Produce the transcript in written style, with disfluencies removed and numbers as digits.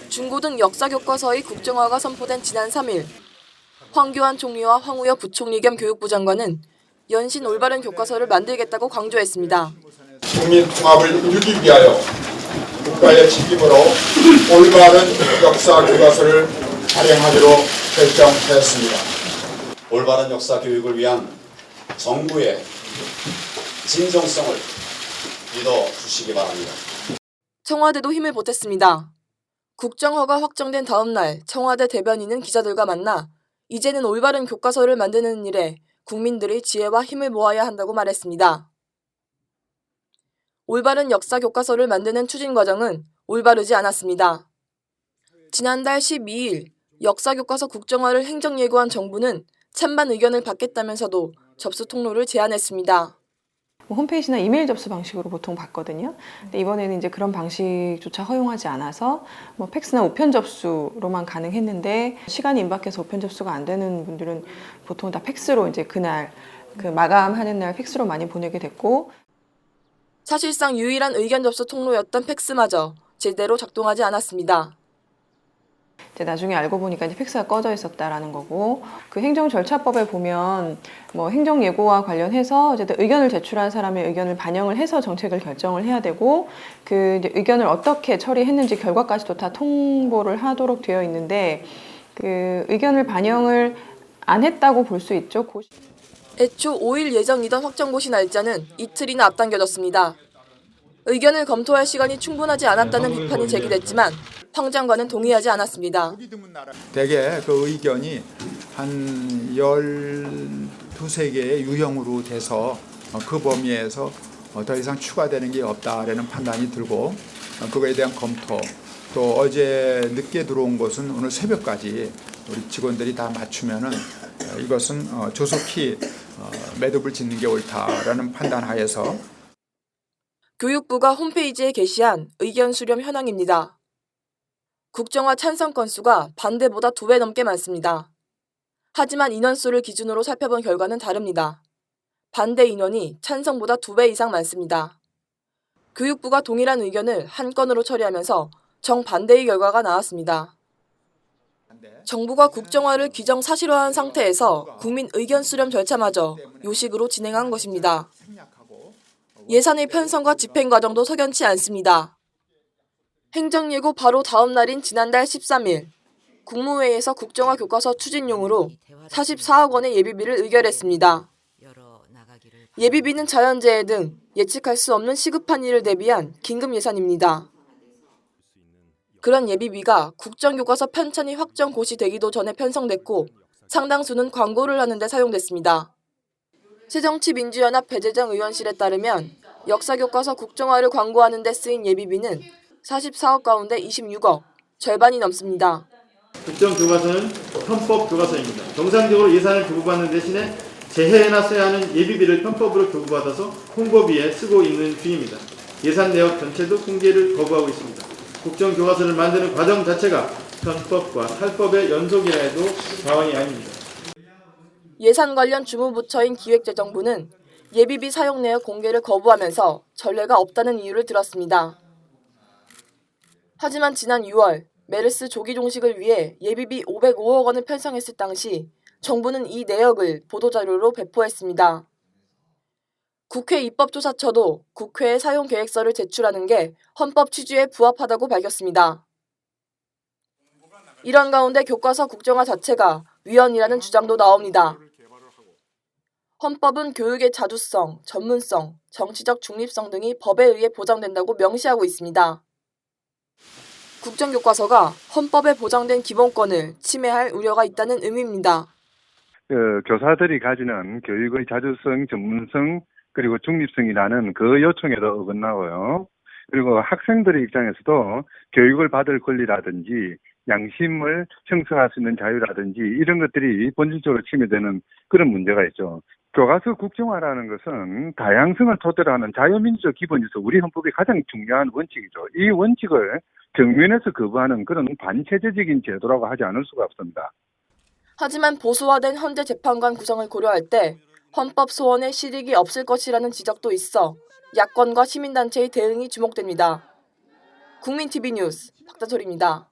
중고등 역사교과서의 국정화가 선포된 지난 3일, 황교안 총리와 황우여 부총리 겸 교육부 장관은 연신 올바른 교과서를 만들겠다고 강조했습니다. 국민 통합을 이루기 위하여 국가의 책임으로 올바른 역사 교과서를 발행하기로 결정했습니다. 올바른 역사 교육을 위한 정부의 진정성을 믿어주시기 바랍니다. 청와대도 힘을 보탰습니다. 국정화가 확정된 다음 날 청와대 대변인은 기자들과 만나 이제는 올바른 교과서를 만드는 일에 국민들의 지혜와 힘을 모아야 한다고 말했습니다. 올바른 역사 교과서를 만드는 추진 과정은 올바르지 않았습니다. 지난달 12일 역사 교과서 국정화를 행정예고한 정부는 찬반 의견을 받겠다면서도 접수 통로를 제안했습니다. 홈페이지나 이메일 접수 방식으로 보통 받거든요. 근데 이번에는 이제 그런 방식조차 허용하지 않아서 팩스나 우편 접수로만 가능했는데 시간이 임박해서 우편 접수가 안 되는 분들은 보통 다 팩스로 이제 그날 마감하는 날 팩스로 많이 보내게 됐고, 사실상 유일한 의견 접수 통로였던 팩스마저 제대로 작동하지 않았습니다. 이제 나중에 알고 보니까 이제 팩스가 꺼져 있었다라는 거고, 그 행정절차법에 보면 행정 예고와 관련해서 어쨌든 의견을 제출한 사람의 의견을 반영을 해서 정책을 결정을 해야 되고, 그 이제 의견을 어떻게 처리했는지 결과까지도 다 통보를 하도록 되어 있는데, 그 의견을 반영을 안 했다고 볼 수 있죠. 애초 5일 예정이던 확정고시 날짜는 이틀이나 앞당겨졌습니다. 의견을 검토할 시간이 충분하지 않았다는 비판이 제기됐지만 황 장관은 동의하지 않았습니다. 대개 그 의견이 한 12~13개의 유형으로 돼서 그 범위에서 더 이상 추가되는 게 없다라는 판단이 들고, 그거에 대한 검토, 또 어제 늦게 들어온 것은 오늘 새벽까지 우리 직원들이 다 맞추면은 이것은 조속히 매듭을 짓는 게 옳다라는 판단 하에서 교육부가 홈페이지에 게시한 의견 수렴 현황입니다. 국정화 찬성 건수가 반대보다 2배 넘게 많습니다. 하지만 인원수를 기준으로 살펴본 결과는 다릅니다. 반대 인원이 찬성보다 2배 이상 많습니다. 교육부가 동일한 의견을 한 건으로 처리하면서 정반대의 결과가 나왔습니다. 정부가 국정화를 기정사실화한 상태에서 국민 의견 수렴 절차마저 요식으로 진행한 것입니다. 예산의 편성과 집행 과정도 석연치 않습니다. 행정예고 바로 다음 날인 지난달 13일, 국무회의에서 국정화 교과서 추진용으로 44억 원의 예비비를 의결했습니다. 예비비는 자연재해 등 예측할 수 없는 시급한 일을 대비한 긴급 예산입니다. 그런 예비비가 국정교과서 편찬이 확정 고시되기도 전에 편성됐고 상당수는 광고를 하는 데 사용됐습니다. 새정치민주연합 배재정 의원실에 따르면 역사교과서 국정화를 광고하는 데 쓰인 예비비는 44억 가운데 26억, 절반이 넘습니다. 국정교과서는 편법교과서입니다. 정상적으로 예산을 교부받는 대신에 재해에나 써야 하는 예비비를 편법으로 교부받아서 홍보비에 쓰고 있는 중입니다. 예산 내역 전체도 공개를 거부하고 있습니다. 국정교과서를 만드는 과정 자체가 편법과 탈법의 연속이라 해도 과언이 아닙니다. 예산 관련 주무부처인 기획재정부는 예비비 사용 내역 공개를 거부하면서 전례가 없다는 이유를 들었습니다. 하지만 지난 6월 메르스 조기 종식을 위해 예비비 505억 원을 편성했을 당시 정부는 이 내역을 보도자료로 배포했습니다. 국회 입법조사처도 국회에 사용 계획서를 제출하는 게 헌법 취지에 부합하다고 밝혔습니다. 이런 가운데 교과서 국정화 자체가 위헌이라는 주장도 나옵니다. 헌법은 교육의 자주성, 전문성, 정치적 중립성 등이 법에 의해 보장된다고 명시하고 있습니다. 국정교과서가 헌법에 보장된 기본권을 침해할 우려가 있다는 의미입니다. 교사들이 가지는 교육의 자주성, 전문성, 그리고 중립성이라는 그 요청에도 어긋나고요. 그리고 학생들의 입장에서도 교육을 받을 권리라든지 양심을 형성할 수 있는 자유라든지 이런 것들이 본질적으로 침해되는 그런 문제가 있죠. 교과서 국정화라는 것은 다양성을 토대로 하는 자유민주적 기본에서 우리 헌법의 가장 중요한 원칙이죠. 이 원칙을 정면에서 거부하는 그런 반체제적인 제도라고 하지 않을 수가 없습니다. 하지만 보수화된 헌재 재판관 구성을 고려할 때 헌법 소원에 실익이 없을 것이라는 지적도 있어 야권과 시민단체의 대응이 주목됩니다. 국민TV 뉴스 박다솔입니다.